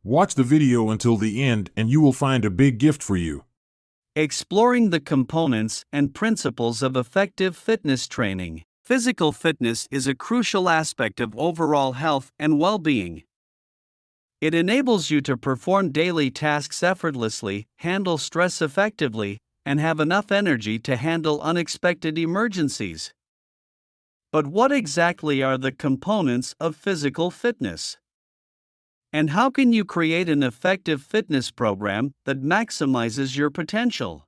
Watch the video until the end and you will find a big gift for you. Exploring the components and principles of effective fitness training. Physical fitness is a crucial aspect of overall health and well-being. It enables you to perform daily tasks effortlessly, handle stress effectively, and have enough energy to handle unexpected emergencies. But what exactly are the components of physical fitness? And how can you create an effective fitness program that maximizes your potential?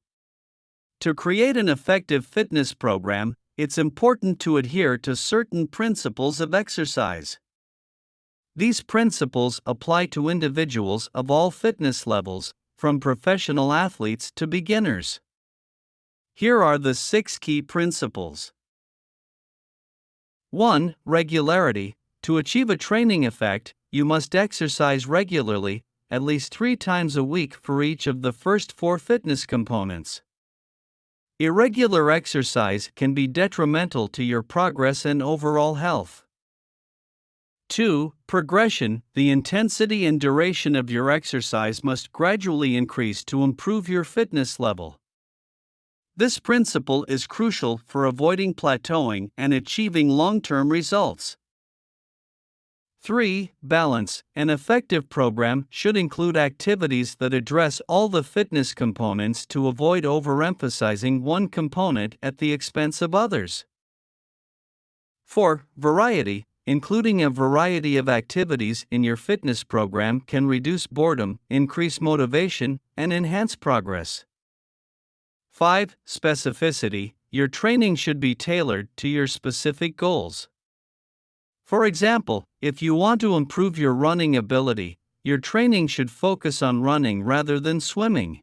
To create an effective fitness program, it's important to adhere to certain principles of exercise. These principles apply to individuals of all fitness levels, from professional athletes to beginners. Here are the 6 key principles. 1. Regularity. To achieve a training effect, you must exercise regularly, at least 3 times a week for each of the first 4 fitness components. Irregular exercise can be detrimental to your progress and overall health. 2. Progression. The intensity and duration of your exercise must gradually increase to improve your fitness level. This principle is crucial for avoiding plateauing and achieving long-term results. 3. Balance. An effective program should include activities that address all the fitness components to avoid overemphasizing one component at the expense of others. 4. Variety. Including a variety of activities in your fitness program can reduce boredom, increase motivation, and enhance progress. 5. Specificity. Your training should be tailored to your specific goals. For example, if you want to improve your running ability, your training should focus on running rather than swimming.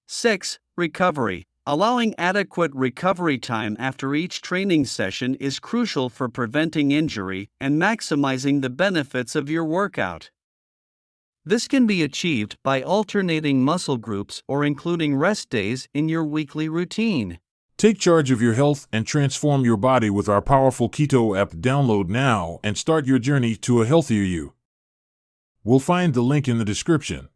6. Recovery. Allowing adequate recovery time after each training session is crucial for preventing injury and maximizing the benefits of your workout. This can be achieved by alternating muscle groups or including rest days in your weekly routine. Take charge of your health and transform your body with our powerful Keto app. Download now and start your journey to a healthier you. We'll find the link in the description.